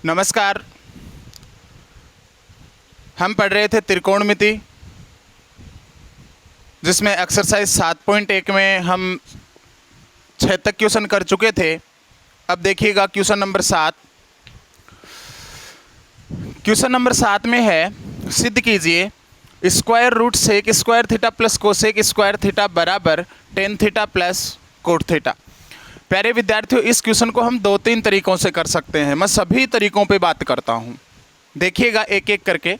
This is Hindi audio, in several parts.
नमस्कार। हम पढ़ रहे थे त्रिकोणमिति, जिसमें एक्सरसाइज 7.1 में हम 6 तक क्वेश्चन कर चुके थे। अब देखिएगा क्वेश्चन नंबर 7। क्वेश्चन नंबर 7 में है, सिद्ध कीजिए square root sec square theta plus cosec square theta बराबर tan theta plus cot theta. प्यारे विद्यार्थियों, इस क्वेश्चन को हम 2-3 तरीकों से कर सकते हैं। मैं सभी तरीकों पे बात करता हूँ, देखिएगा एक एक करके।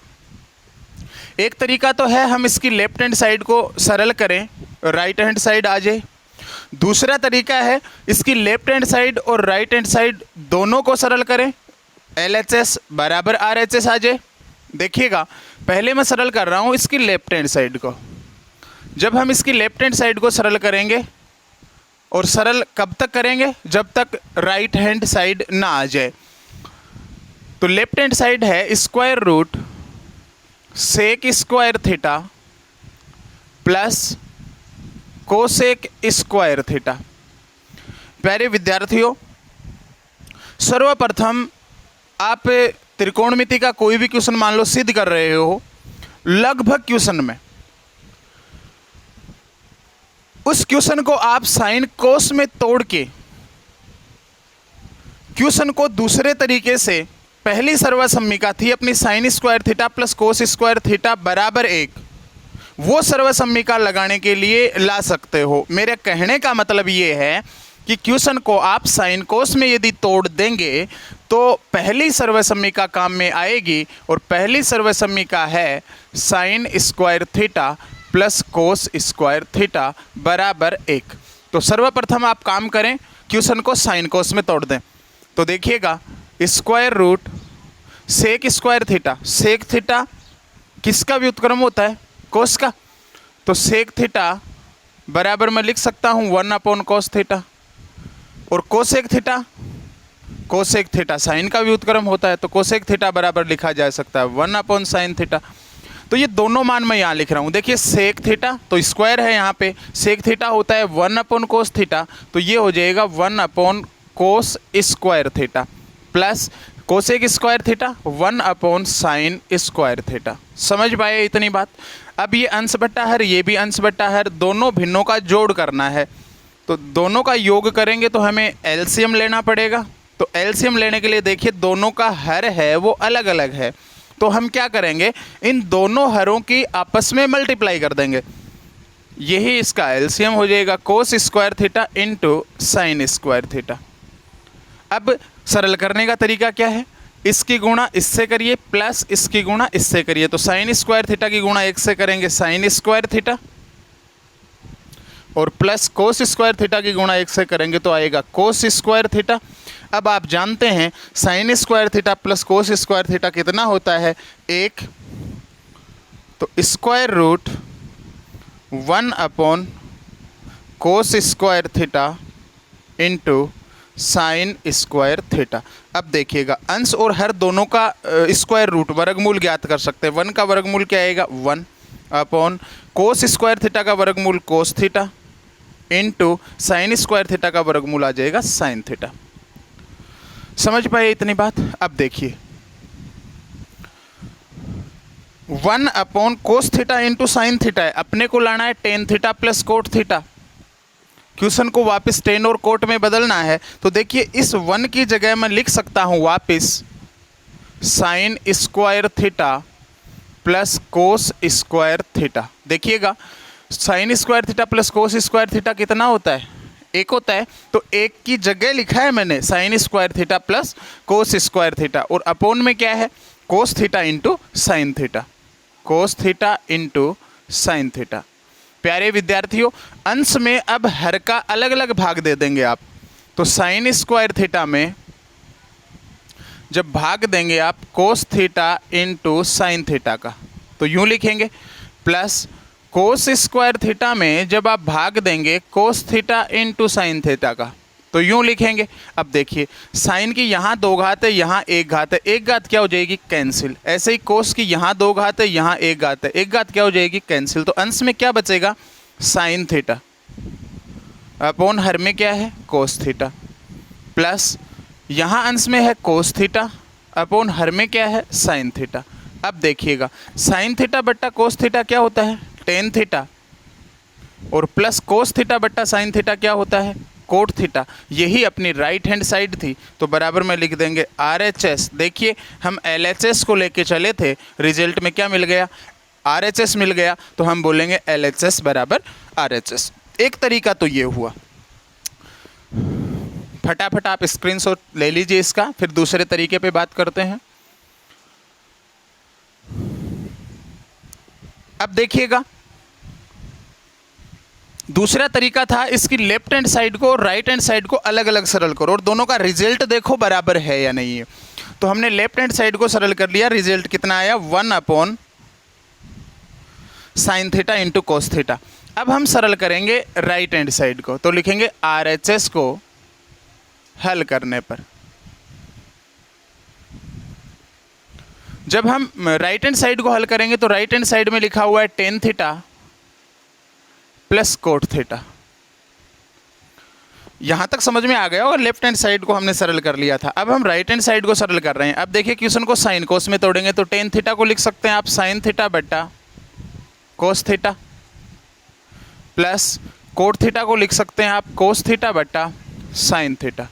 एक तरीका तो है हम इसकी लेफ्ट हैंड साइड को सरल करें, राइट हैंड साइड आ जाए। दूसरा तरीका है इसकी लेफ्ट हैंड साइड और राइट हैंड साइड दोनों को सरल करें, LHS बराबर RHS आ जाए। देखिएगा, पहले मैं सरल कर रहा हूँ इसकी लेफ्ट हैंड साइड को। जब हम इसकी लेफ्ट हैंड साइड को सरल करेंगे, और सरल कब तक करेंगे? जब तक राइट हैंड साइड ना आ जाए। तो लेफ्ट हैंड साइड है square root sec square theta plus cosec square theta. प्यारे विद्यार्थियों, सर्वप्रथम आप त्रिकोणमिति का कोई भी क्वेश्चन मान लो सिद्ध कर रहे हो, लगभग क्वेश्चन में उस क्वेश्चन को आप साइन कोस में तोड़ के क्वेश्चन को दूसरे तरीके से, पहली सर्वसम्मिका थी अपनी sign square theta plus cos square theta बराबर 1, वो सर्वसम्मिका लगाने के लिए ला सकते हो। मेरे कहने का मतलब ये है कि क्वेश्चन को आप साइन कोस में यदि तोड़ देंगे तो पहली सर्वसम्मिका काम में आएगी, और पहली सर्वसम्मिका है sign square theta plus cos square theta बराबर 1। तो सर्वप्रथम आप काम करें, क्वेश्चन को साइन कोस में तोड़ दें। तो देखिएगा, square root sec square theta, sec theta किसका व्युत्क्रम होता है? कोस का। तो सेक थीटा बराबर मैं लिख सकता हूँ 1 कोस थीटा, और cosec theta, cosec theta sine का व्युत्क्रम होता है, तो कोसेक थीटा बराबर लिखा जा सकता है 1 साइन थीटा। तो ये दोनों मान मैं यहाँ लिख रहा हूँ। देखिए, सेक थीटा तो स्क्वायर है यहाँ पे, सेक थीटा होता है 1 कोस थीटा, तो ये हो जाएगा 1 cos square theta plus cosec square theta 1 sign square theta. समझ पाए इतनी बात? अब ये अंश बट्टा हर, ये भी अंश बट्टा हर, दोनों भिन्नों का जोड़ करना है। तो दोनों का योग करेंगे तो हमें एलसीएम लेना पड़ेगा। तो एलसीएम लेने के लिए देखिए, दोनों का हर है वो अलग अलग है, तो हम क्या करेंगे, इन दोनों हरों की आपस में मल्टीप्लाई कर देंगे। यही इसका एलसीएम हो जाएगा कोस square theta into sine square theta. अब सरल करने का तरीका क्या है? इसकी गुणा इससे करिए प्लस इसकी गुणा इससे करिए। तो साइन स्क्वायर थीटा की गुणा 1 से करेंगे साइन स्क्वायर थीटा, और प्लस कोस स्क्वायर थीटा की गुणा 1 से करेंगे तो आएगा कोस स्क्वायर थीटा। अब आप जानते हैं sine square theta plus cos square theta कितना होता है? 1। तो square root 1 cos square theta into sine square theta. अब देखिएगा, अंश और हर दोनों का स्क्वायर रूट वर्गमूल ज्ञात कर सकते हैं। 1 का वर्गमूल क्या आएगा? 1 कोस स्क्वायर थीटा का वर्गमूल कोस theta into sine square theta का वर्गमूल आ जाएगा साइन थीटा। समझ पाए इतनी बात? अब देखिए, 1 कोस थीटा इंटू साइन थीटा है, अपने को लाना है ten theta plus cot theta. Question को वापस टेन और कोट में बदलना है। तो देखिए, इस 1 की जगह मैं लिख सकता हूं वापस sine square theta plus cos square theta. देखिएगा, sine square theta plus cos square theta कितना होता है? 1 होता है। तो 1 की जगह लिखा है मैंने sign square theta plus cos square theta, और अपोन में क्या है? कोस थीटा इंटू साइन थीटा, कोस थीटा इंटू साइन थीटा। प्यारे विद्यार्थियों, अंश में अब हर का अलग अलग भाग दे देंगे आप। तो साइन स्क्वायर थीटा में जब भाग देंगे आप कोस थीटा इंटू साइन थीटा का, तो यूं लिखेंगे, प्लस कोस स्क्वायर थीटा में जब आप भाग देंगे कोस थीटा इंटू साइन थीटा का, तो यूं लिखेंगे। अब देखिए, साइन की यहाँ 2 घात है, यहाँ 1 घात है, 1 घात क्या हो जाएगी? कैंसिल। ऐसे ही कोस की यहाँ 2 घात है, यहाँ 1 घात है, 1 घात क्या हो जाएगी? कैंसिल। तो अंश में क्या बचेगा? साइन थीटा अपॉन हर में क्या है? कोस थीटा, प्लस यहाँ अंश में है कोस थीटा अपॉन हर में क्या है साइन थीटा। अब देखिएगा साइन थीटा बट्टा कोस थीटा क्या होता है टेन थीटा, और प्लस कोस थीटा बट्टा साइन थीटा क्या होता है कोट थीटा। यही अपनी राइट हैंड साइड थी, तो बराबर में लिख देंगे RHS। देखिए हम LHS को लेके चले थे, रिजल्ट में क्या मिल गया RHS मिल गया, तो हम बोलेंगे LHS बराबर RHS। एक तरीका तो ये हुआ, फटाफट आप स्क्रीनशॉट ले लीजिए इसका, फिर दूसरे तरीके पे बात करते हैं। अब देखिएगा दूसरा तरीका था, इसकी लेफ्ट हैंड साइड को और राइट हैंड साइड को अलग अलग सरल करो और दोनों का रिजल्ट देखो बराबर है या नहीं है। तो हमने लेफ्ट हैंड साइड को सरल कर लिया, रिजल्ट कितना आया 1 upon sine theta into cos theta. अब हम सरल करेंगे राइट हैंड साइड को, तो लिखेंगे RHS को हल करने पर। जब हम राइट हैंड साइड को हल करेंगे तो राइट हैंड साइड में लिखा हुआ है ten theta plus cot theta. यहां तक समझ में आ गया और लेफ्ट हैंड साइड को हमने सरल कर लिया था। अब हम राइट हैंड साइड को सरल कर रहे हैं। अब देखिए क्वेश्चन को साइन कोस में तोड़ेंगे तो टेन थीटा को लिख सकते हैं आप साइन थीटा बट्टा cos theta, plus cot theta को लिख सकते हैं आप कोस थीटा बट्टा साइन थीटा।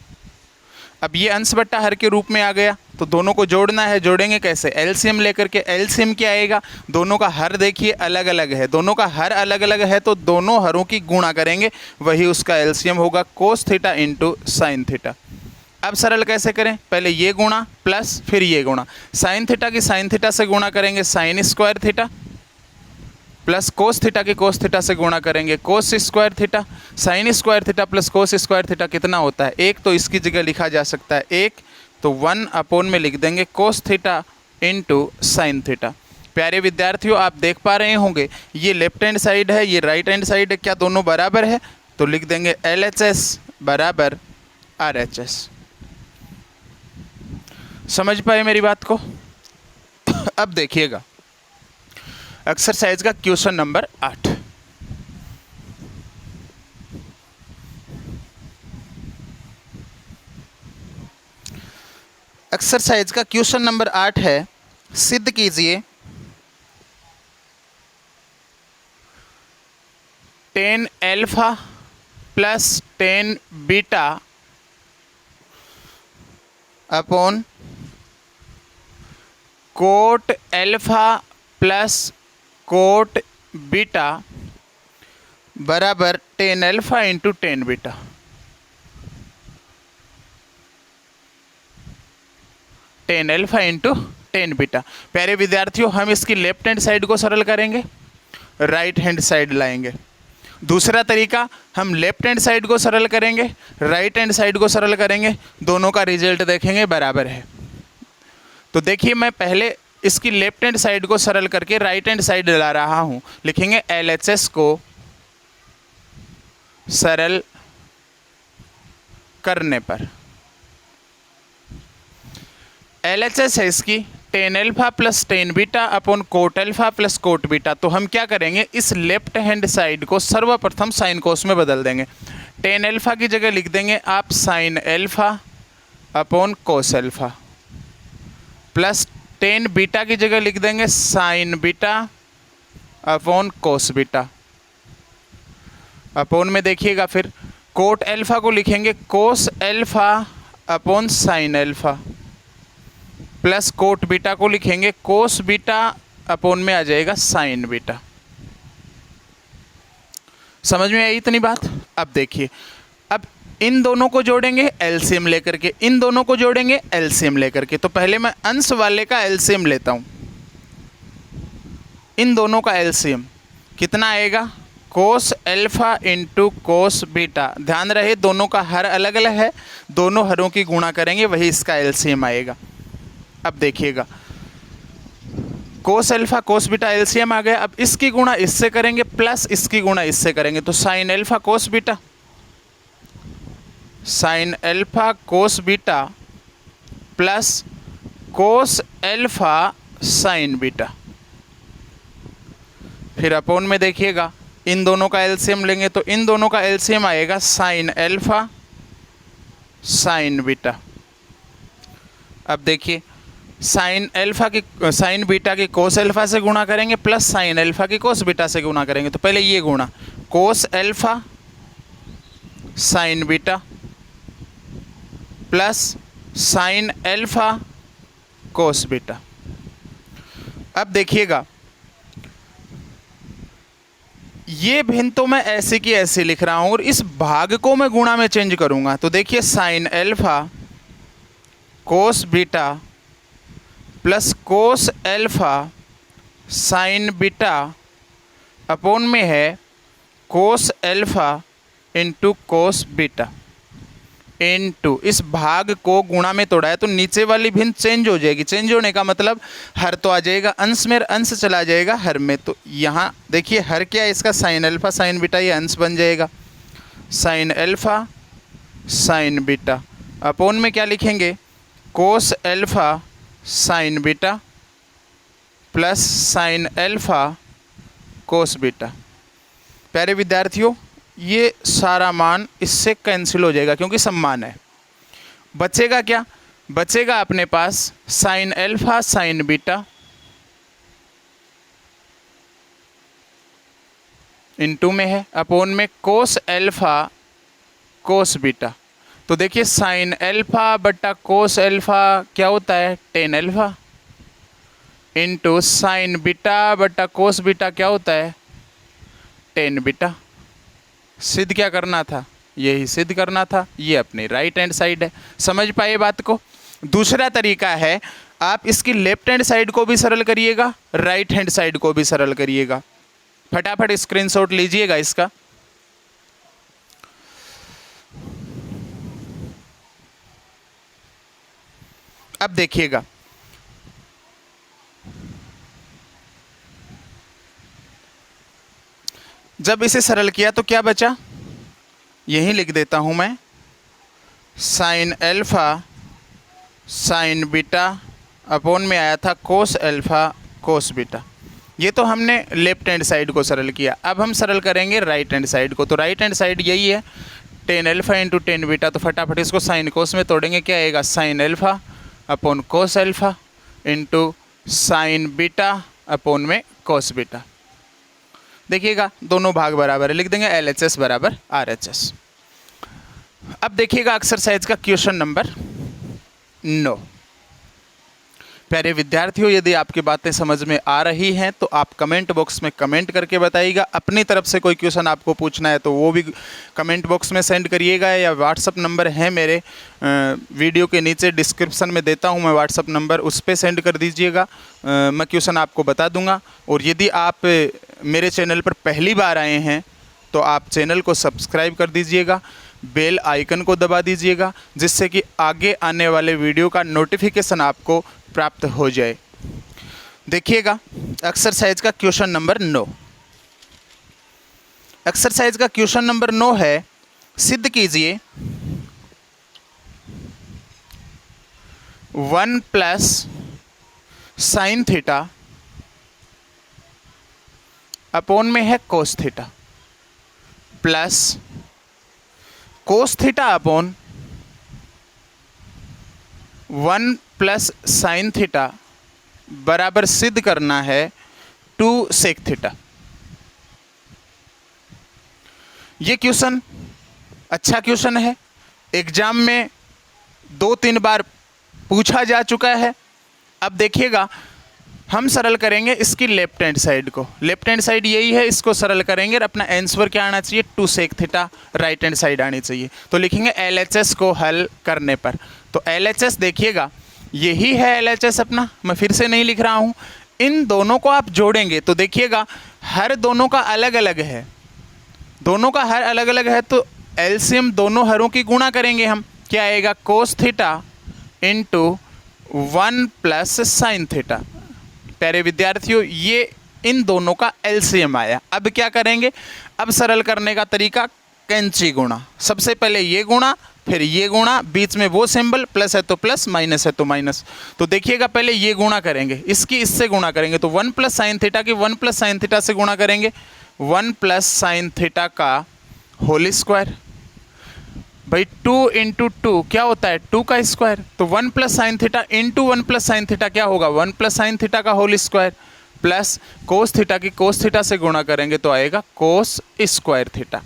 अब ये अंश बट्टा हर के रूप में आ गया, तो दोनों को जोड़ना है। जोड़ेंगे कैसे एलसीएम लेकर के। एलसीएम क्या आएगा, दोनों का हर देखिए अलग अलग है, दोनों का हर अलग अलग है तो दोनों हरों की गुणा करेंगे, वही उसका एलसीएम होगा कोस थीटा इंटू साइन थीटा। अब सरल कैसे करें, पहले ये गुणा प्लस फिर ये गुणा। साइन थीटा की साइन थीटा से गुणा करेंगे sign square theta, plus cos theta की कोस थीटा से गुणा करेंगे कोस square theta. Sign square theta plus cos square theta कितना होता है एक, तो इसकी जगह लिखा जा सकता है एक, तो 1 अपॉन में लिख देंगे कोस थीटा इंटू साइन थीटा। प्यारे विद्यार्थियों आप देख पा रहे होंगे ये लेफ्ट हैंड साइड है, ये राइट हैंड साइड है, क्या दोनों बराबर है, तो लिख देंगे LHS बराबर RHS। समझ पाए मेरी बात को। अब देखिएगा एक्सरसाइज का क्वेश्चन नंबर 8। एक्सरसाइज का क्वेश्चन नंबर 8 है, सिद्ध कीजिए tan alpha plus tan beta upon cot alpha plus cot beta बराबर tan alpha into tan beta. Tan alpha into tan beta. प्यारे विद्यार्थियों हम इसकी लेफ्ट हैंड साइड को सरल करेंगे, राइट हैंड साइड लाएंगे। दूसरा तरीका हम लेफ्ट हैंड साइड को सरल करेंगे, राइट हैंड साइड को सरल करेंगे, दोनों का रिजल्ट देखेंगे बराबर है। तो देखिए मैं पहले इसकी लेफ्ट हैंड साइड को सरल करके राइट हैंड साइड ला रहा हूं। लिखेंगे LHS को सरल करने पर। LHS है इसकी ten alpha plus tan beta upon cot alpha plus cot beta. तो हम क्या करेंगे इस लेफ्ट हैंड साइड को सर्वप्रथम साइन कोस में बदल देंगे। टेन एल्फा की जगह लिख देंगे आप साइन एल्फा अपॉन कोस एल्फा, प्लस टेन बीटा की जगह लिख देंगे sign beta upon cos beta. Upon में देखिएगा फिर कोट एल्फा को लिखेंगे कोस alpha upon sine alpha, plus cot beta को लिखेंगे कोस बीटा अपॉन में आ जाएगा साइन बीटा। समझ में आई इतनी बात। अब देखिए अब इन दोनों को जोड़ेंगे एलसीएम लेकर के, इन दोनों को जोड़ेंगे एलसीएम लेकर के। तो पहले मैं अंश वाले का एलसीएम लेता हूं। इन दोनों का एलसीएम कितना आएगा कोस एल्फा इंटू कोस बीटा। ध्यान रहे दोनों का हर अलग अलग है, दोनों हरों की गुणा करेंगे वही इसका एलसीएम आएगा। अब देखिएगा cos alpha cos beta LCM आ गया। अब इसकी गुणा इससे करेंगे प्लस इसकी गुणा इससे करेंगे, तो sine alpha cos beta, sine alpha cos beta plus cos alpha sign beta. फिर अपॉन में देखिएगा इन दोनों का एलसीएम लेंगे तो इन दोनों का एलसीएम आएगा साइन एल्फा साइन बीटा। अब देखिए साइन अल्फा की साइन बीटा की कोस अल्फा से गुणा करेंगे प्लस साइन अल्फा की कोस बीटा से गुणा करेंगे। तो पहले ये गुणा cos alpha sine beta plus sine alpha cos beta. अब देखिएगा ये भिन्न तो मैं ऐसे की ऐसे लिख रहा हूं और इस भाग को मैं गुणा में चेंज करूंगा। तो देखिए sine alpha cos beta plus cos alpha sine beta upon में है cos alpha into cos beta into इस भाग को गुणा में तोड़ा है तो नीचे वाली भिन्न चेंज हो जाएगी। चेंज होने का मतलब हर तो आ जाएगा, अंश में अंश चला जाएगा हर में। तो यहाँ देखिए हर क्या है इसका साइन अल्फा साइन बीटा, ये अंश बन जाएगा sign alpha sine beta upon में क्या लिखेंगे cos alpha sine beta plus sine alpha cos beta. प्यारे विद्यार्थियों ये सारा मान इससे कैंसिल हो जाएगा क्योंकि सम्मान है। बचेगा क्या, बचेगा अपने पास sine alpha sine beta into में है अपोन में कोस अल्फा कोस बीटा। तो देखिए साइन अल्फा बटा कोस अल्फा क्या होता है tan alpha into sine beta बटा कोस बीटा क्या होता है टेन बीटा। सिद्ध क्या करना था, यही सिद्ध करना था। ये अपनी राइट हैंड साइड है। समझ पाए बात को। दूसरा तरीका है आप इसकी लेफ्ट हैंड साइड को भी सरल करिएगा, राइट हैंड साइड को भी सरल करिएगा। फटाफट स्क्रीनशॉट लीजिएगा इसका। अब देखिएगा जब इसे सरल किया तो क्या बचा, यही लिख देता हूं मैं sign alpha sine beta upon में आया था कोस अल्फा कोस बीटा। ये तो हमने लेफ्ट हैंड साइड को सरल किया। अब हम सरल करेंगे राइट हैंड साइड को। तो राइट हैंड साइड यही है tan alpha into tan beta. तो फटाफट इसको साइन कोस में तोड़ेंगे, क्या आएगा sine alpha upon cos alpha into sine beta upon में कोस बीटा। देखिएगा दोनों भाग बराबर है, लिख देंगे LHS बराबर RHS। अब देखिएगा एक्सरसाइज का क्वेश्चन नंबर 9। प्यारे विद्यार्थियों यदि आपकी बातें समझ में आ रही हैं तो आप कमेंट बॉक्स में कमेंट करके बताइएगा। अपनी तरफ से कोई क्वेश्चन आपको पूछना है तो वो भी कमेंट बॉक्स में सेंड करिएगा, या व्हाट्सअप नंबर है मेरे वीडियो के नीचे डिस्क्रिप्शन में देता हूं मैं व्हाट्सअप नंबर, उस पर सेंड कर दीजिएगा। मैं क्वेश्चन आपको बता दूंगा। और यदि आप मेरे चैनल पर पहली बार आए हैं तो आप चैनल को सब्सक्राइब कर दीजिएगा, बेल आइकन को दबा दीजिएगा, जिससे कि आगे आने वाले वीडियो का नोटिफिकेशन आपको प्राप्त हो जाए। देखिएगा एक्सरसाइज का क्वेश्चन नंबर 9। एक्सरसाइज का क्वेश्चन नंबर 9 है, सिद्ध कीजिए 1 प्लस साइन थीटा अपोन में है cos theta plus cos theta upon 1 plus sine theta बराबर सिद्ध करना है 2 सेक थीटा। ये क्वेश्चन अच्छा क्वेश्चन है, एग्जाम में 2-3 बार पूछा जा चुका है। अब देखिएगा हम सरल करेंगे इसकी लेफ्ट हैंड साइड को। लेफ्ट हैंड साइड यही है, इसको सरल करेंगे और अपना आंसर क्या आना चाहिए 2 sec theta right hand side आनी चाहिए। तो लिखेंगे LHS को हल करने पर। तो LHS देखिएगा यही है LHS अपना, मैं फिर से नहीं लिख रहा हूँ। इन दोनों को आप जोड़ेंगे तो देखिएगा हर दोनों का अलग अलग है, दोनों का हर अलग अलग है। तो एलसीएम दोनों हरों की गुणा करेंगे हम, क्या आएगा कोस theta into 1 plus sine theta. प्यारे विद्यार्थियों ये इन दोनों का एलसीएम आया। अब क्या करेंगे, अब सरल करने का तरीका कैंची गुणा। सबसे पहले ये गुणा फिर ये गुणा, बीच में वो सिंबल, प्लस है तो प्लस माइनस है तो माइनस। तो देखिएगा पहले ये गुणा करेंगे, इसकी इससे गुणा करेंगे। तो 1 प्लस साइन थीटा की 1 प्लस साइन थीटा से गुणा करेंगे, 1 प्लस साइन थीटा का होल स्क्वायर भाई 2 इंटू 2 क्या होता है 2 का स्क्वायर, तो 1 plus sine theta into 1 plus sine theta क्या होगा 1 प्लस साइन थीटा का whole square, plus cos theta की कोस थीटा से गुणा करेंगे तो आएगा कोस स्क्वायर थीटा।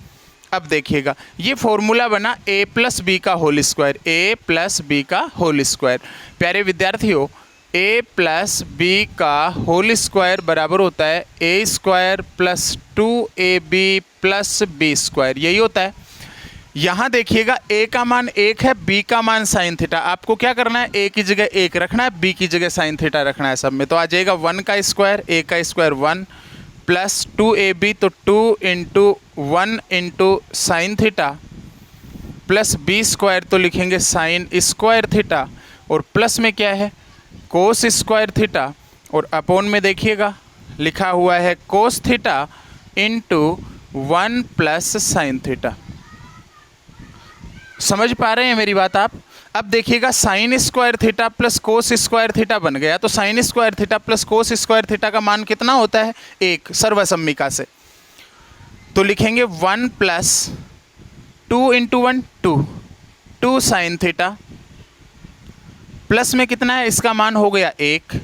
अब देखिएगा ये फॉर्मूला बना a प्लस बी का whole square, a plus B का होल स्क्वायर। प्यारे विद्यार्थियों a प्लस बी का होल स्क्वायर बराबर होता है a square plus 2ab plus B square, यही होता है। यहाँ देखिएगा a का मान 1 है, b का मान साइन थीटा, आपको क्या करना है a की जगह 1 रखना है, b की जगह साइन थीटा रखना है सब में, तो आ जाएगा 1 का स्क्वायर, a का स्क्वायर 1 प्लस 2ab तो 2 into 1 into sine theta plus b square तो लिखेंगे साइन स्क्वायर थीटा, और प्लस में क्या है कोस स्क्वायर थीटा, और अपोन में देखिएगा लिखा हुआ है कोस theta into 1 plus sine theta. समझ पा रहे हैं मेरी बात आप? अब देखिएगा sine square theta plus cos square theta बन गया, तो sine square theta plus cos square theta का मान कितना होता है 1 सर्वसम्मिका से, तो लिखेंगे 1 plus 2 into 1 2 sine theta, plus में कितना है इसका मान हो गया 1,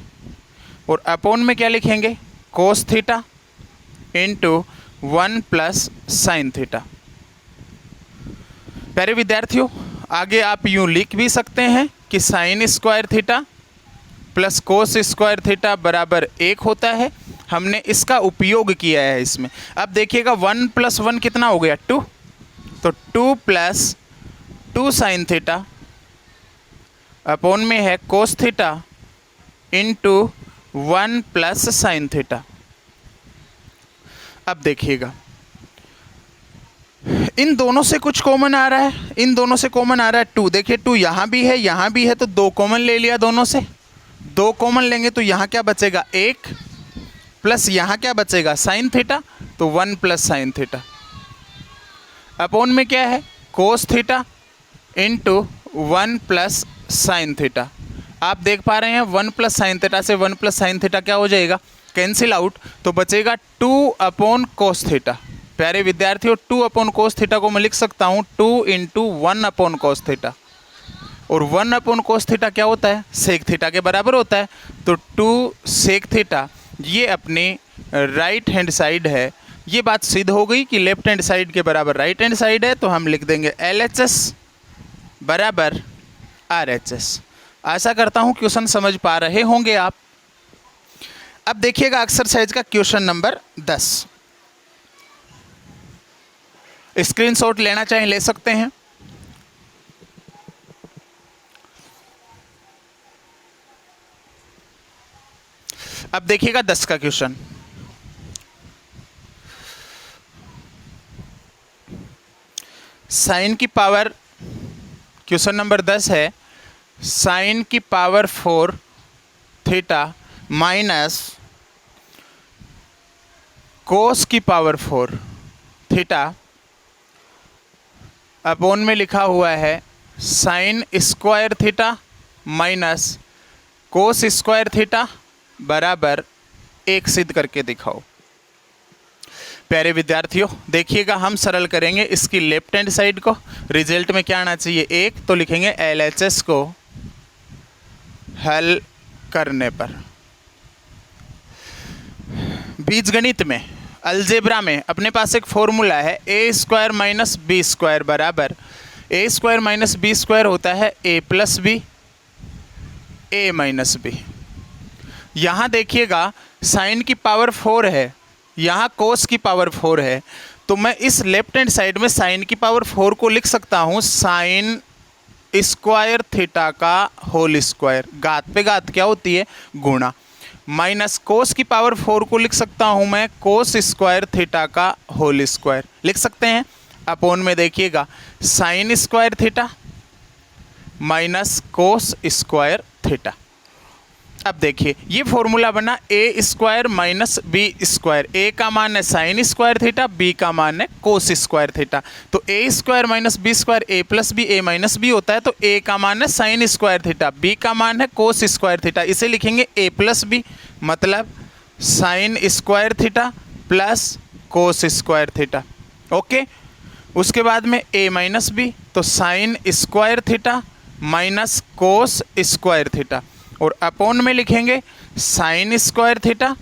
और अपोन में क्या लिखेंगे cos theta into 1 plus sine theta. प्यारे विद्यार्थियों आगे आप यूं लिख भी सकते हैं कि sign square theta plus cos square theta बराबर 1 होता है, हमने इसका उपयोग किया है इसमें। अब देखिएगा 1 प्लस 1 कितना हो गया 2, तो 2 प्लस 2 साइन थीटा अपोन में है कोस theta into 1 plus sine theta. अब देखिएगा इन दोनों से कुछ कॉमन आ रहा है, इन दोनों से कॉमन आ रहा है 2, देखिए 2 यहाँ भी है यहाँ भी है, तो 2 कॉमन ले लिया, दोनों से 2 कॉमन लेंगे तो यहाँ क्या बचेगा 1 प्लस यहाँ क्या बचेगा साइन थीटा, तो 1 प्लस साइन थीटा अपोन में क्या है कोस theta into 1 plus sine theta. आप देख पा रहे हैं 1 प्लस साइन थीटा से 1 प्लस साइन थीटा क्या हो जाएगा कैंसिल आउट, तो बचेगा 2 अपॉन कोस थीटा। प्यारे विद्यार्थियों 2 अपॉन कोस थीटा को मैं लिख सकता हूँ 2 इंटू 1 अपॉन कोस थीटा, और 1 अपॉन कोस थीटा क्या होता है सेक थीटा के बराबर होता है, तो 2 सेक थीटा ये अपनी राइट हैंड साइड है। ये बात सिद्ध हो गई कि लेफ्ट हैंड साइड के बराबर राइट हैंड साइड है, तो हम लिख देंगे LHS बराबर RHS। आशा करता हूँ क्वेश्चन समझ पा रहे होंगे आप। अब देखिएगा एक्सरसाइज का क्वेश्चन नंबर 10, स्क्रीनशॉट लेना चाहें ले सकते हैं। अब देखिएगा 10 का क्वेश्चन, साइन की पावर, क्वेश्चन नंबर 10 है साइन की पावर 4 थीटा माइनस कोस की पावर 4 थीटा अपोन में लिखा हुआ है sign square theta minus cos square theta बराबर 1 सिद्ध करके दिखाओ। प्यारे विद्यार्थियों देखिएगा हम सरल करेंगे इसकी लेफ्ट हैंड साइड को, रिजल्ट में क्या आना चाहिए 1, तो लिखेंगे LHS को हल करने पर। बीजगणित में अलजेब्रा में अपने पास एक फॉर्मूला है a square minus B square बराबर a square minus B square होता है a plus B a minus B. यहाँ देखिएगा साइन की पावर 4 है, यहाँ कोस की पावर 4 है, तो मैं इस लेफ्ट हैंड साइड में साइन की पावर 4 को लिख सकता हूँ साइन स्क्वायर थीटा का होल स्क्वायर, घात पे घात क्या होती है गुणा, माइनस कोस की पावर 4 को लिख सकता हूँ मैं कोस स्क्वायर थीटा का होल स्क्वायर लिख सकते हैं। अपोन में देखिएगा sine square theta minus cos square theta. अब देखिए ये फॉर्मूला बना a square minus B square, a का मान है साइन स्क्वायर थीटा, b का मान है कोस स्क्वायर थीटा, तो a square minus B square a plus B a minus B होता है, तो a का मान है साइन स्क्वायर थीटा, b का मान है कोस स्क्वायर थीटा, इसे लिखेंगे a प्लस बी मतलब sine square theta plus cos square theta. Okay, उसके बाद में a माइनस बी, तो sine square theta minus cos square theta, और अपॉन में लिखेंगे sine square theta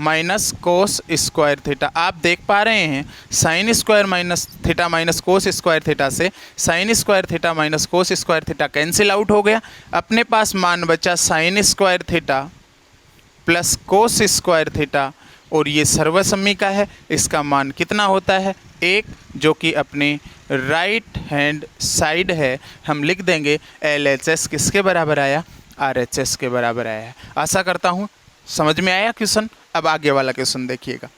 minus cos square theta. आप देख पा रहे हैं sine square minus theta minus cos square theta से sine square theta minus cos square theta cancel out हो गया। अपने पास मान बचा sign square theta plus cos square theta, और ये सर्वसम्मिका है, इसका मान कितना होता है 1, जो कि अपने राइट हैंड साइड है। हम लिख देंगे LHS किसके बराबर आया, RHS के बराबर आया है। आशा करता हूँ समझ में आया क्वेश्चन। अब आगे वाला क्वेश्चन देखिएगा।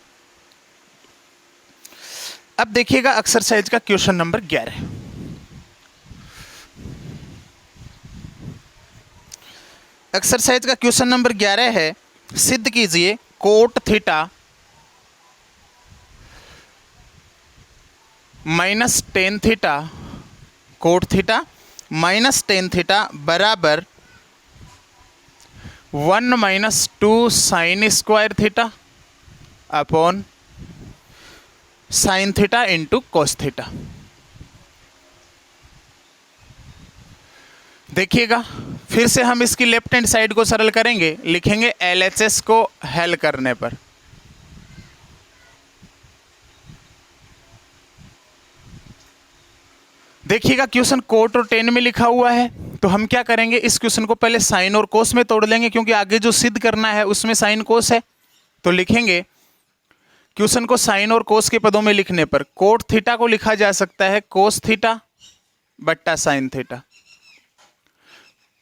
अब देखिएगा एक्सरसाइज का क्वेश्चन नंबर 11। एक्सरसाइज का क्वेश्चन नंबर 11 है, सिद्ध कीजिए cot theta minus tan theta, cot theta minus ten theta बराबर 1 minus 2 sign square theta upon sine theta into cos theta. देखिएगा फिर से हम इसकी लेफ्ट हैंड साइड को सरल करेंगे, लिखेंगे LHS को हल करने पर। देखिएगा क्वेश्चन कोट और टेन में लिखा हुआ है, तो हम क्या करेंगे इस क्वेश्चन को पहले साइन और कोस में तोड़ लेंगे, क्योंकि आगे जो सिद्ध करना है उसमें साइन कोस है। तो लिखेंगे क्वेश्चन को साइन और कोस के पदों में लिखने पर कोट थीटा को लिखा जा सकता है कोस थीटा बट्टा sine theta,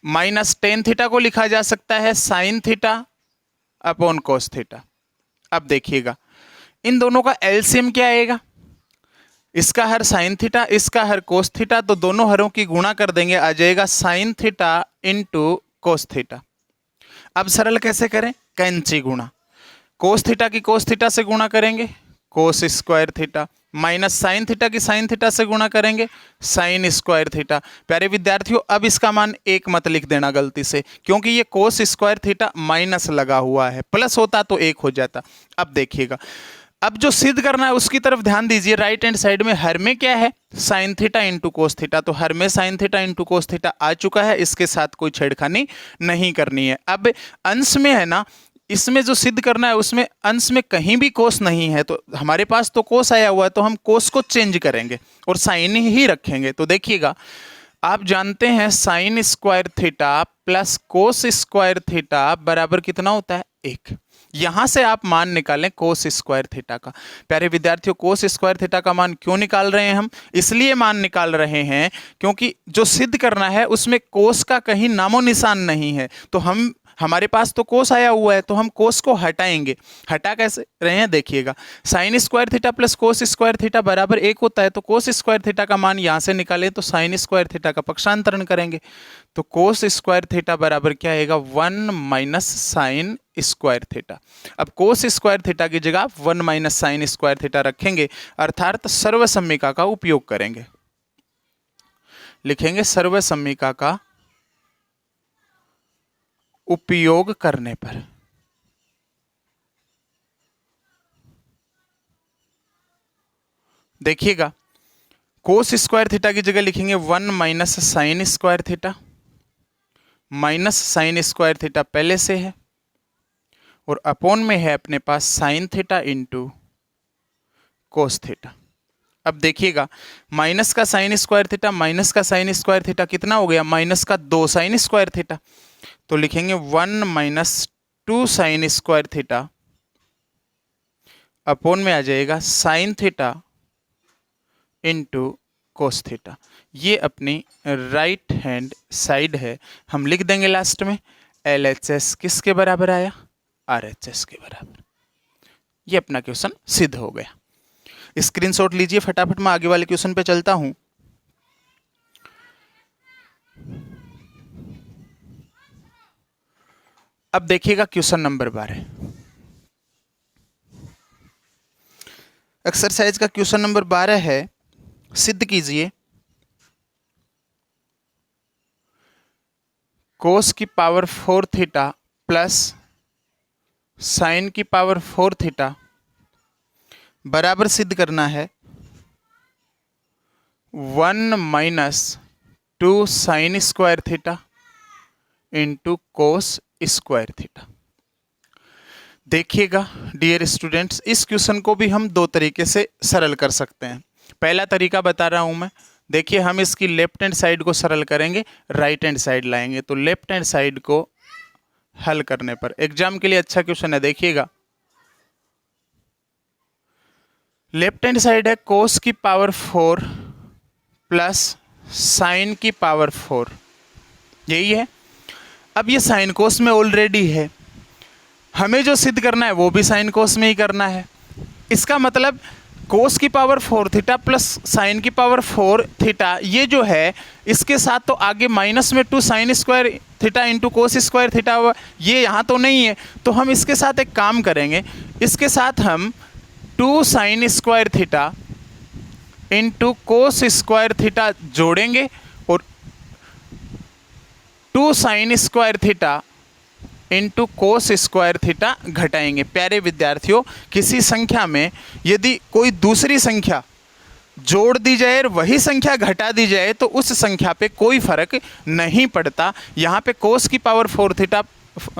minus ten theta को लिखा जा सकता है sine theta upon cos theta. अब देखिएगा इन दोनों का एलसीएम क्या आएगा, इसका हर साइन थीटा इसका हर कोस थीटा, तो दोनों हरों की गुणा कर देंगे, आ जाएगा sign theta into cos theta. अब सरल कैसे करें, कैंची गुणा, कोस थीटा की कोस थीटा से गुणा करेंगे कोस square theta, minus sine theta की साइन थीटा से गुणा करेंगे साइन स्क्वायर थीटा। प्यारे विद्यार्थियों अब इसका मान 1 मत लिख देना गलती से, क्योंकि ये कोस स्क्वायर थीटा माइनस लगा हुआ है, प्लस होता तो 1 हो जाता। अब देखिएगा अब जो सिद्ध करना है उसकी तरफ ध्यान दीजिए। राइट हैंड साइड में हर में क्या है sine theta into cos theta, तो हर में sine theta into cos theta आ चुका है, इसके साथ कोई छेड़खानी नहीं करनी है। अब अंश में है ना, इसमें जो सिद्ध करना है उसमें अंश में कहीं भी कोस नहीं है, तो हमारे पास तो कोस आया हुआ है, तो हम कोस को चेंज करेंगे और साइन ही रखेंगे। तो देखिएगा आप जानते हैं sine square theta plus cos square theta बराबर कितना होता है 1। यहां से आप मान निकालें कोस स्क्वायर थीटा का। प्यारे विद्यार्थियों कोस स्क्वायर थीटा का मान क्यों निकाल रहे हैं हम, इसलिए मान निकाल रहे हैं क्योंकि जो सिद्ध करना है उसमें कोस का कहीं नामो निशान नहीं है, तो हमारे पास तो कोस आया हुआ है, तो हम कोस को हटाएंगे। हटा कैसे रहे हैं देखिएगा, sine square theta plus cos square theta बराबर 1 होता है, तो कोस स्क्वायर थीटा का मान यहां से निकालें तो साइन स्क्वायर थीटा का पक्षांतरण करेंगे, तो कोस स्क्वायर थीटा बराबर क्या आएगा 1 माइनस साइन स्क्वायर थीटा। अब कोस स्क्वायर थीटा की जगह 1 माइनस साइन स्क्वायर थीटा रखेंगे, अर्थात सर्वसम्मिका का उपयोग करेंगे। लिखेंगे सर्वसम्मिका का उपयोग करने पर देखिएगा कोस स्क्वायर थीटा की जगह लिखेंगे 1 minus sine square theta, minus sine square theta पहले से है और अपॉन में है अपने पास sine theta into cos theta. अब देखिएगा माइनस का साइन स्क्वायर थीटा माइनस का साइन स्क्वायर थीटा कितना हो गया, माइनस का 2 साइन स्क्वायर थीटा, तो लिखेंगे 1 minus 2 sign square theta upon में आ जाएगा sign theta into cos theta. ये अपनी राइट हैंड साइड है, हम लिख देंगे लास्ट में LHS किसके बराबर आया, RHS के बराबर। ये अपना क्वेश्चन सिद्ध हो गया। स्क्रीनशॉट लीजिए फटाफट, मैं आगे वाले क्वेश्चन पे चलता हूं। अब देखिएगा क्वेश्चन नंबर 12, एक्सरसाइज का क्वेश्चन नंबर 12 है, सिद्ध कीजिए कोस की पावर 4 थीटा प्लस साइन की पावर 4 थीटा बराबर सिद्ध करना है 1 minus 2 sign square theta into कोस स्क्वायर थीटा। देखिएगा डियर स्टूडेंट्स, इस क्वेश्चन को भी हम दो तरीके से सरल कर सकते हैं। पहला तरीका बता रहा हूं मैं। देखिए, हम इसकी लेफ्ट हैंड साइड को सरल करेंगे, राइट हैंड साइड लाएंगे। तो लेफ्ट हैंड साइड को हल करने पर, एग्जाम के लिए अच्छा क्वेश्चन है, देखिएगा। लेफ्ट हैंड साइड है कोस की पावर 4 प्लस साइन की पावर 4, यही है। अब ये साइन कोस में ऑलरेडी है, हमें जो सिद्ध करना है वो भी साइन कोस में ही करना है। इसका मतलब कोस की पावर 4 थीटा प्लस साइन की पावर 4 थीटा, ये जो है इसके साथ तो आगे माइनस में 2 साइन स्क्वायर थीटा इंटू कोस स्क्वायर थीटा हुआ, ये यहाँ तो नहीं है। तो हम इसके साथ एक काम करेंगे, इसके साथ हम 2 साइन स्क्वायर थीटा इंटू कोस स्क्वायर थीटा जोड़ेंगे और 2 साइन स्क्वायर थीटा इंटू कोस स्क्वायर थीटा घटाएंगे। प्यारे विद्यार्थियों, किसी संख्या में यदि कोई दूसरी संख्या जोड़ दी जाए और वही संख्या घटा दी जाए तो उस संख्या पे कोई फर्क नहीं पड़ता। यहाँ पे कोस की पावर 4 थीटा,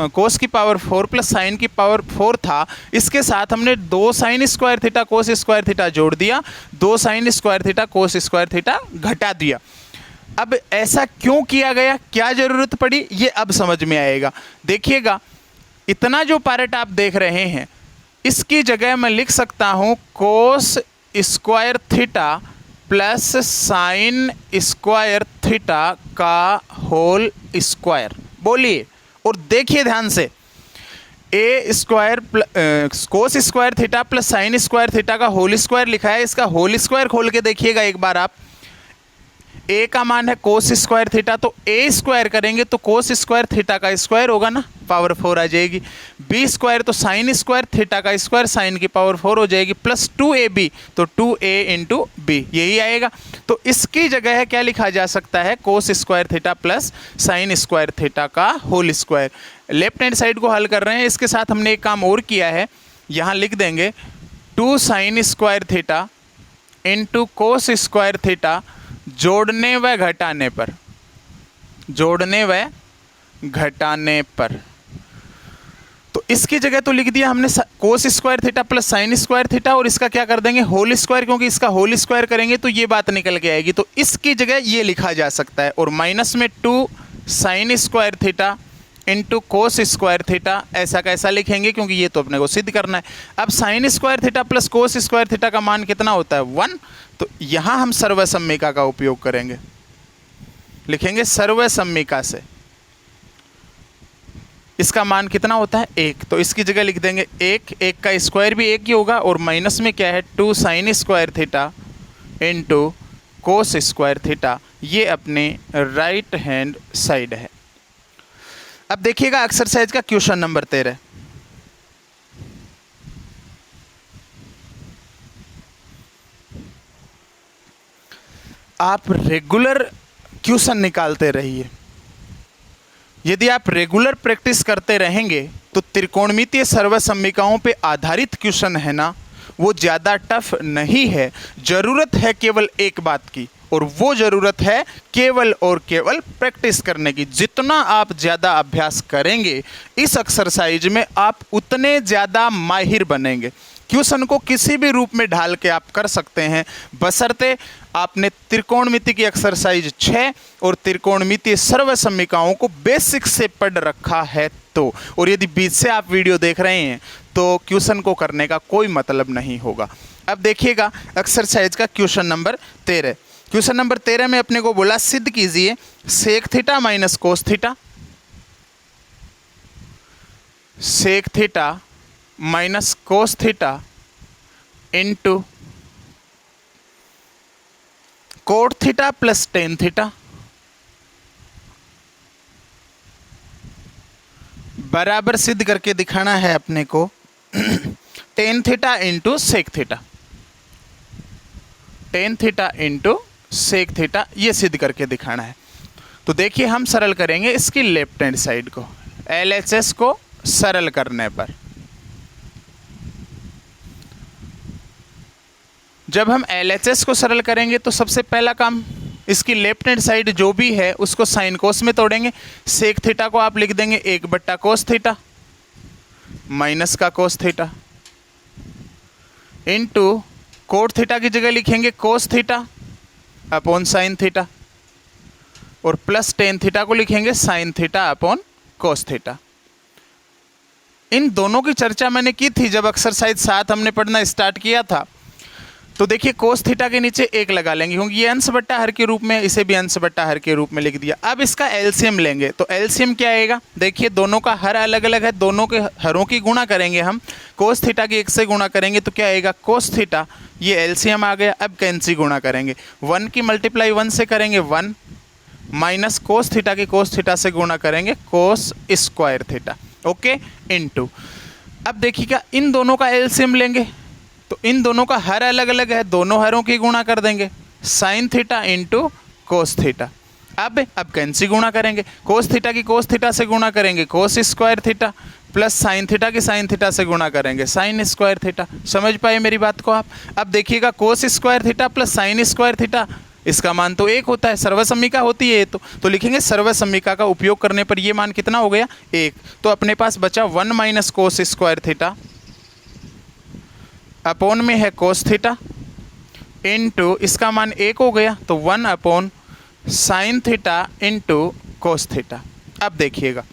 कोस की पावर 4 प्लस साइन की पावर 4 था, इसके साथ हमने 2 sign square theta cos square theta जोड़ दिया, 2 sign square theta cos square theta घटा दिया। अब ऐसा क्यों किया गया, क्या जरूरत पड़ी, ये अब समझ में आएगा। देखिएगा, इतना जो पार्ट आप देख रहे हैं इसकी जगह मैं लिख सकता हूं cos square theta plus sine square theta का होल स्क्वायर। बोलिए और देखिए ध्यान से, a square cos square theta plus sine square theta का होल स्क्वायर लिखा है, इसका होल स्क्वायर खोल के देखिएगा एक बार आप। ए का मान है कोस स्क्वायर थीटा, तो ए स्क्वायर करेंगे तो कोस स्क्वायर थीटा का स्क्वायर होगा ना, पावर 4 आ जाएगी। बी स्क्वायर तो साइन स्क्वायर थीटा का स्क्वायर साइन की पावर 4 हो जाएगी, प्लस 2ab तो 2a इंटू बी, यही आएगा। तो इसकी जगह है क्या लिखा जा सकता है, cos square theta plus sine square theta का whole square. Left hand side को हल कर रहे हैं, इसके साथ हमने एक काम और किया है, यहाँ लिख देंगे 2 साइन स्क्वायर थीटा इंटू कोस स्क्वायर थीटा जोड़ने व घटाने पर, जोड़ने व घटाने पर। तो इसकी जगह तो लिख दिया हमने कोस square theta plus sine square theta, और इसका क्या कर देंगे होल स्क्वायर, क्योंकि इसका होल स्क्वायर करेंगे तो ये बात निकल के आएगी। तो इसकी जगह ये लिखा जा सकता है, और माइनस में 2 साइन स्क्वायर थीटा इंटू कोस स्क्वायर थीटा, ऐसा कैसा लिखेंगे क्योंकि ये तो अपने को सिद्ध करना है। अब sign square theta plus cos square theta का मान कितना होता है 1, तो यहां हम सर्वसम्मिका का उपयोग करेंगे, लिखेंगे सर्वसम्मिका से इसका मान कितना होता है 1, तो इसकी जगह लिख देंगे 1, 1 का स्क्वायर भी 1 ही होगा, और माइनस में क्या है 2 साइन स्क्वायर थीटा इंटू कोस स्क्वायर थीटा, ये अपने राइट हैंड साइड है। अब देखिएगा एक्सरसाइज का क्वेश्चन नंबर 13। आप रेगुलर क्वेश्चन निकालते रहिए। यदि आप रेगुलर प्रैक्टिस करते रहेंगे तो त्रिकोणमितीय सर्वसम्मिकाओं पे आधारित क्वेश्चन है ना, वो ज़्यादा टफ नहीं है। ज़रूरत है केवल एक बात की, और वो ज़रूरत है केवल और केवल प्रैक्टिस करने की। जितना आप ज़्यादा अभ्यास करेंगे इस एक्सरसाइज में आप उतने ज़्यादा माहिर बनेंगे। क्वेश्चन को किसी भी रूप में ढाल के आप कर सकते हैं, बशर्ते आपने त्रिकोणमिति की एक्सरसाइज 6 और त्रिकोणमितीय सर्वसम्मिकाओं को बेसिक से पढ़ रखा है तो। और यदि बीच से आप वीडियो देख रहे हैं तो क्वेश्चन को करने का कोई मतलब नहीं होगा। अब देखिएगा एक्सरसाइज का क्वेश्चन नंबर 13। क्वेश्चन नंबर 13 में अपने को बोला सिद्ध कीजिए sec theta minus cos theta, sec theta minus cos theta into cot theta plus tan theta बराबर सिद्ध करके दिखाना है अपने को tan theta into sec theta, tan theta into sec theta, ये सिद्ध करके दिखाना है। तो देखिए हम सरल करेंगे इसकी लेफ्ट हैंड साइड को, LHS को सरल करने पर जब हम LHS को सरल करेंगे तो सबसे पहला काम, इसकी लेफ्ट हैंड साइड जो भी है उसको साइन कोस में तोड़ेंगे। सेक थीटा को आप लिख देंगे 1 कोस थीटा माइनस का cos theta into cot theta की जगह लिखेंगे cos theta upon sine theta और प्लस टेन थीटा को लिखेंगे sine theta upon cos theta. इन दोनों की चर्चा मैंने की थी जब एक्सरसाइज 7 हमने पढ़ना स्टार्ट किया था। तो देखिए कोस थीटा के नीचे 1 लगा लेंगे क्योंकि ये अंश बट्टा हर के रूप में, इसे भी अंश बट्टा हर के रूप में लिख दिया। अब इसका एलसीएम लेंगे तो एलसीएम क्या आएगा, देखिए दोनों का हर अलग अलग है, दोनों के हरों की गुणा करेंगे हम। कोस थीटा की 1 से गुणा करेंगे तो क्या आएगा कोस थीटा, ये एलसीएम आ गया। अब कैंसी गुणा करेंगे, 1 की मल्टीप्लाई 1 से करेंगे 1 माइनस कोस थीटा की कोस थीटा से गुणा करेंगे कोस स्क्वायर थीटा, ओके इनटू। अब देखिएगा इन दोनों का एलसीएम लेंगे तो इन दोनों का हर अलग अलग है, दोनों हरों की गुणा कर देंगे sign theta into cos theta. अब कैंसी गुणा करेंगे, कोस थीटा की कोस थीटा से गुणा करेंगे कोस square theta plus sine theta की साइन थीटा से गुणा करेंगे साइन स्क्वायर थीटा। समझ पाए मेरी बात को आप। अब देखिएगा कोस square theta plus sine square theta, इसका मान तो 1 होता है, सर्वसम्मिका होती है ये तो लिखेंगे सर्वसम्मिका का उपयोग करने पर ये मान कितना हो गया 1। तो अपने पास बचा 1 minus cos square theta upon में है कोस थीटा इंटू इसका मान 1 हो गया तो 1 upon sine theta into cos theta. अब देखिएगा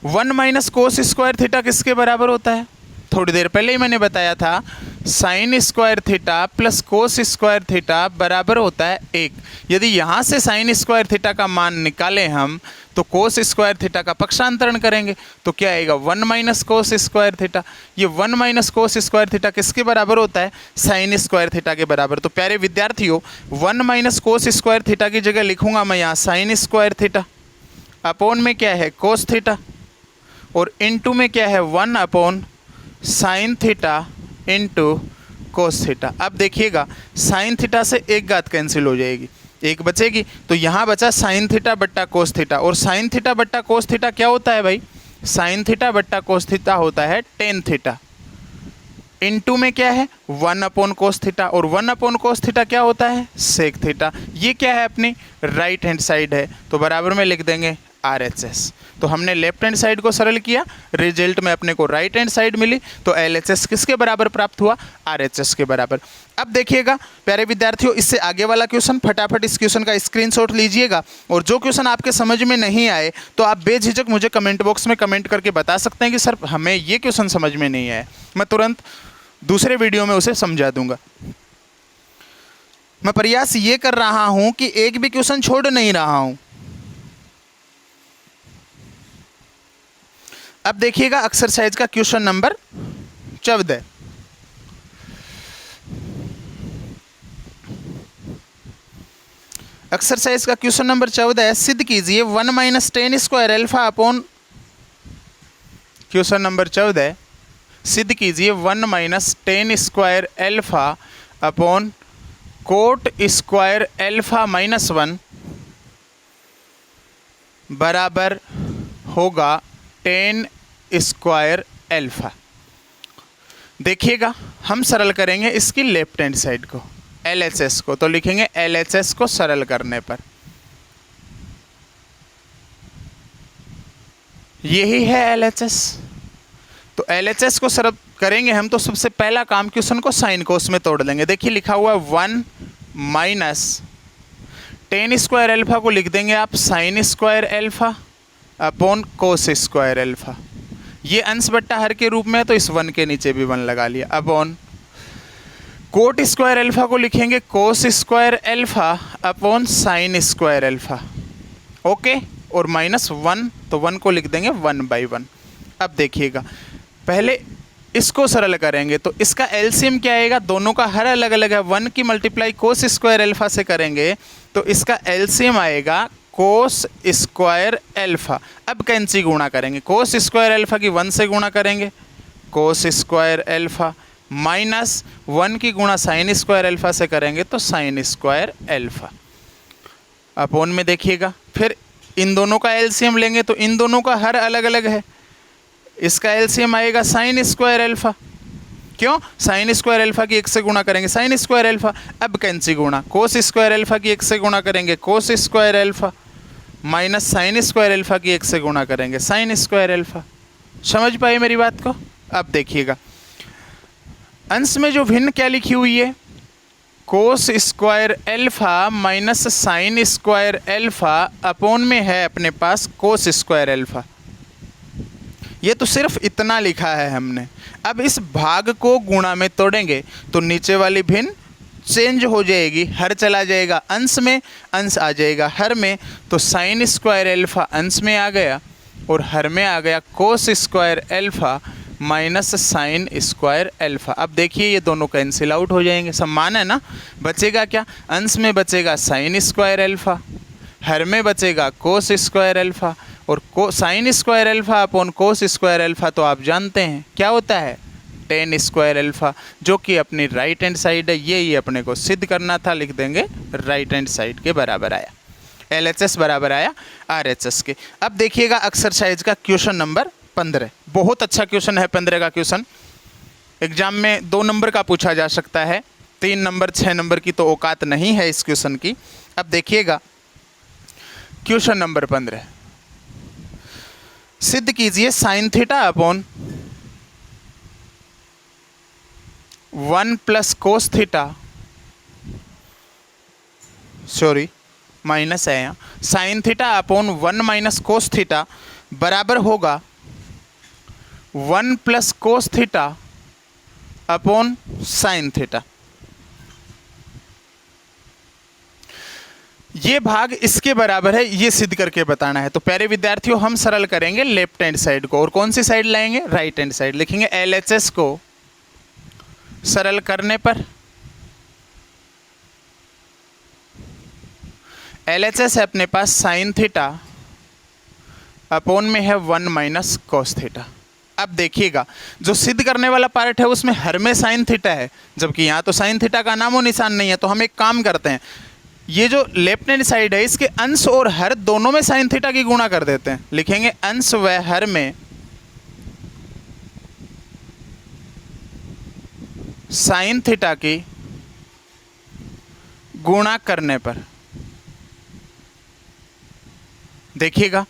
1 माइनस कोस स्क्वायर थीटा किसके बराबर होता है, थोड़ी देर पहले ही मैंने बताया था sign square theta plus cos square theta बराबर होता है 1। यदि यहाँ से साइन स्क्वायर थीटा का मान निकालें हम तो कोस स्क्वायर थीटा का पक्षांतरण करेंगे तो क्या आएगा 1 माइनस कोस स्क्वायर थीटा। ये 1 माइनस कोस स्क्वायर थीटा किसके बराबर होता है, साइन स्क्वायर थीटा के बराबर। तो प्यारे विद्यार्थियों 1 माइनस कोस स्क्वायर थीटा की जगह लिखूंगा मैं यहाँ साइन स्क्वायर थीटा अपॉन में क्या है कोस थीटा और इनटू में क्या है 1 upon sine theta into cos theta. अब देखिएगा साइन थीटा से 1 घात कैंसिल हो जाएगी, 1 बचेगी तो यहाँ बचा साइन थीटा बट्टा कोस थीटा। और साइन थीटा बट्टा कोस थीटा क्या होता है भाई, साइन थीटा बट्टा कोस थीटा होता है टेन थीटा इनटू में क्या है 1 अपॉन कोस थीटा और 1 अपॉन कोस थीटा क्या होता है सेक थीटा। ये क्या है अपनी राइट हैंड साइड है तो बराबर में लिख देंगे RHS। तो हमने लेफ्ट हैंड साइड को सरल किया, रिजल्ट में अपने को राइट हैंड साइड मिली तो LHS किसके बराबर प्राप्त हुआ, RHS के बराबर। अब देखिएगा प्यारे विद्यार्थियों इससे आगे वाला क्वेश्चन, फटाफट इस क्वेश्चन का स्क्रीनशॉट लीजिएगा और जो क्वेश्चन आपके समझ में नहीं आए तो आप बेझिझक मुझे कमेंट बॉक्स में कमेंट करके बता सकते हैं कि सर हमें ये क्वेश्चन समझ में नहीं आया, मैं तुरंत दूसरे वीडियो में उसे समझा दूंगा। मैं प्रयास ये कर रहा हूं कि एक भी क्वेश्चन छोड़ नहीं रहा हूं। अब देखिएगा एक्सरसाइज का क्वेश्चन नंबर 14। एक्सरसाइज का क्वेश्चन नंबर 14 है, सिद्ध कीजिए 1 minus ten square alpha upon, question number 14 सिद्ध कीजिए 1 minus ten square alpha upon coat square alpha minus 1 बराबर होगा टेन स्क्वायर एल्फा। देखिएगा हम सरल करेंगे इसकी लेफ्ट हैंड साइड को LHS को, तो लिखेंगे LHS को सरल करने पर यही है LHS। तो LHS को सरल करेंगे हम तो सबसे पहला काम क्वेश्चन को साइन कोस में तोड़ देंगे। देखिए लिखा हुआ है 1 माइनस टेन स्क्वायर एल्फा को लिख देंगे आप sine square alpha upon cos square alpha. ये अंश बट्टा हर के रूप में है तो इस 1 के नीचे भी 1 लगा लिया। अपॉन कोट स्क्वायर एल्फा को लिखेंगे cos square alpha upon sine square alpha, okay और माइनस 1 तो 1 को लिख देंगे 1/1। अब देखिएगा पहले इसको सरल करेंगे तो इसका एलसीएम क्या आएगा, दोनों का हर अलग अलग है, 1 की मल्टीप्लाई कोस स्क्वायर एल्फा से करेंगे तो इसका एलसीएम आएगा कोस स्क्वायर एल्फा। अब कैंसी गुणा करेंगे, कोस स्क्वायर एल्फा की 1 से गुणा करेंगे कोस स्क्वायर एल्फा माइनस 1 की गुणा साइन स्क्वायर एल्फा से करेंगे तो साइन स्क्वायर एल्फा अपॉन में देखिएगा फिर इन दोनों का एलसीएम लेंगे तो इन दोनों का हर अलग अलग है, इसका एलसीएम आएगा साइन स्क्वायर एल्फा क्यों? साइन स्क्वायर अल्फा की 1 से गुणा करेंगे साइन स्क्वायर अल्फा, अब कैंसी गुणा, कोस स्क्वायर अल्फा की 1 से गुणा करेंगे cos square alpha, minus sine square alpha की 1 से गुणा करेंगे साइन स्क्वायर अल्फा। समझ पाए मेरी बात को? अब देखिएगा अंश में जो भिन्न क्या लिखी हुई है, cos square alpha minus sine square alpha upon में है अपने पास कोस स्क्वायर अल्फा। ये तो सिर्फ इतना लिखा है हमने। अब इस भाग को गुणा में तोड़ेंगे तो नीचे वाली भिन्न चेंज हो जाएगी, हर चला जाएगा अंश में, अंश आ जाएगा हर में, तो साइन स्क्वायर अल्फा अंश में आ गया और हर में आ गया cos square alpha minus sine square alpha. अब देखिए ये दोनों कैंसिल आउट हो जाएंगे, समान है ना। बचेगा क्या? अंश में बचेगा साइन स्क्वायर अल्फा, हर में बचेगा कोस स्क्वायर अल्फा, और sine square alpha upon cos square alpha तो आप जानते हैं क्या होता है, टेन स्क्वायर अल्फा, जो कि अपनी राइट हैंड साइड है। ये अपने को सिद्ध करना था, लिख देंगे राइट हैंड साइड के बराबर आया, LHS बराबर आया RHS के। अब देखिएगा एक्सरसाइज का क्वेश्चन नंबर 15, बहुत अच्छा क्वेश्चन है 15 का क्वेश्चन। एग्जाम में 2 नंबर का पूछा जा सकता है, 3 नंबर 6 नंबर की तो औकात नहीं है इस क्वेश्चन की। अब देखिएगा क्वेश्चन नंबर 15, सिद्ध कीजिए sign theta upon 1 plus cos theta, sorry minus है यहाँ, sign theta upon 1 minus cos theta बराबर होगा 1 plus cos theta upon sine theta. ये भाग इसके बराबर है, ये सिद्ध करके बताना है। तो प्यारे विद्यार्थियों हम सरल करेंगे लेफ्ट हैंड साइड को, और कौन सी साइड लाएंगे? Right hand side. लिखेंगे LHS को सरल करने पर LHS है अपने पास साइन थीटा अपॉन में है 1 माइनस कोस थीटा। अब देखिएगा जो सिद्ध करने वाला पार्ट है उसमें हर में साइन थीटा है, जबकि यहाँ तो साइन थीटा का नामो निशान नहीं है। तो हम एक काम करते हैं, ये जो लेफ्ट हैंड साइड है इसके अंश और हर दोनों में साइन थीटा की गुणा कर देते हैं। लिखेंगे अंश व हर में साइन थीटा की गुणा करने पर, देखिएगा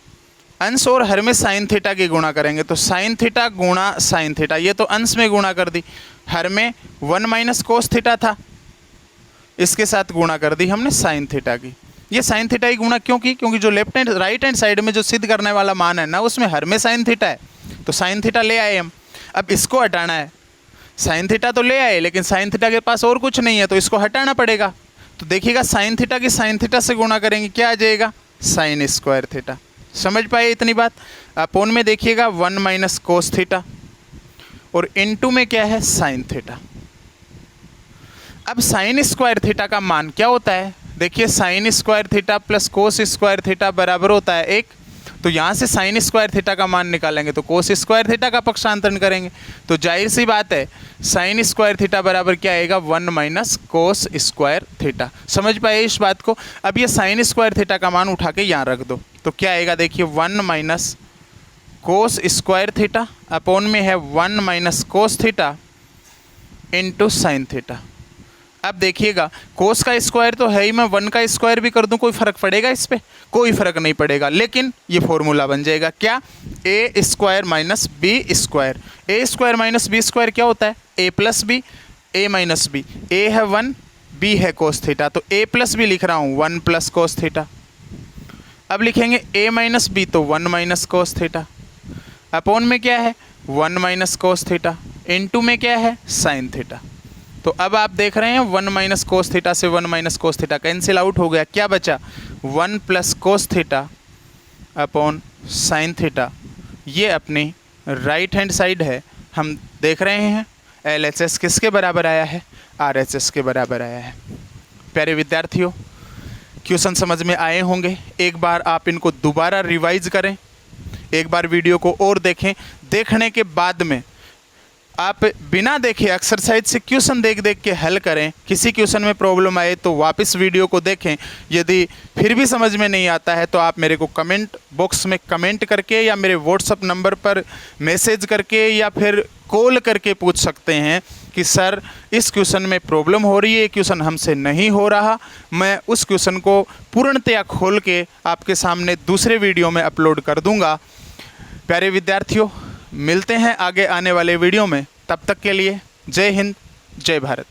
अंश और हर में साइन थीटा की गुणा करेंगे तो साइन थीटा गुणा साइन थीटा, ये तो अंश में गुणा कर दी, हर में 1 माइनस कोस थीटा था, इसके साथ गुणा कर दी हमने साइन थीटा की। ये साइन थीटा की गुणा क्यों की? क्योंकि जो left hand right hand side में जो सिद्ध करने वाला मान है ना उसमें हर में साइन थीटा है, तो साइन थीटा ले आए हम। अब इसको हटाना है, साइन थीटा तो ले आए लेकिन साइन थीटा के पास और कुछ नहीं है तो इसको हटाना पड़ेगा। तो देखिएगा साइन थीटा की साइन थीटा से गुणा करेंगे, क्या आ जाएगा? Sign square theta. समझ पाए इतनी बात? अपोन में देखिएगा 1 माइनस कोस थीटा और इनटू में क्या है? Sine theta. अब साइन स्क्वायर थीटा का मान क्या होता है? देखिए sign square theta plus cos square theta बराबर होता है 1। तो यहाँ से साइन स्क्वायर थीटा का मान निकालेंगे तो कोस स्क्वायर थीटा का पक्षांतरण करेंगे, तो जाहिर सी बात है साइन स्क्वायर थीटा बराबर क्या आएगा? 1 माइनस कोस स्क्वायर थीटा। समझ पाए इस बात को? अब ये साइन स्क्वायर थीटा का मान उठा के यहाँ रख दो तो क्या आएगा? देखिए 1 minus cos square theta upon में है 1 minus cos theta into sine theta. अब देखिएगा कोस का स्क्वायर तो है ही, मैं 1 का स्क्वायर भी कर दूं कोई फ़र्क पड़ेगा इस पे? कोई फ़र्क नहीं पड़ेगा, लेकिन ये फॉर्मूला बन जाएगा क्या? ए स्क्वायर माइनस बी स्क्वायर। ए स्क्वायर माइनस बी स्क्वायर क्या होता है? ए प्लस बी, ए माइनस बी। ए है 1, बी है कोस थीटा, तो ए प्लस बी लिख रहा हूँ 1 प्लस कोस थीटा। अब लिखेंगे ए माइनस बी तो 1 माइनस कोस थीटा अपोन में क्या है? 1 माइनस कोस थीटा इंटू में क्या है? Sine theta. तो अब आप देख रहे हैं 1 माइनस कोस थीटा से 1 minus cos theta cancel out हो गया, क्या बचा? 1 plus cos theta upon sine theta. ये अपनी राइट हैंड साइड है, हम देख रहे हैं LHS किसके बराबर आया है? RHS के बराबर आया है। प्यारे विद्यार्थियों क्वेश्चन समझ में आए होंगे, एक बार आप इनको दोबारा रिवाइज करें, एक बार वीडियो को और देखें। देखने के बाद में आप बिना देखे एक्सरसाइज से क्वेश्चन देख देख के हल करें। किसी क्वेश्चन में प्रॉब्लम आए तो वापस वीडियो को देखें। यदि फिर भी समझ में नहीं आता है तो आप मेरे को कमेंट बॉक्स में कमेंट करके या मेरे व्हाट्सअप नंबर पर मैसेज करके या फिर कॉल करके पूछ सकते हैं कि सर इस क्वेश्चन में प्रॉब्लम हो रही है, ये क्वेश्चन हमसे नहीं हो रहा। मैं उस क्वेश्चन को पूर्णतया खोल के आपके सामने दूसरे वीडियो में अपलोड कर दूंगा। प्यारे विद्यार्थियों, मिलते हैं आगे आने वाले वीडियो में। तब तक के लिए जय हिंद, जय भारत।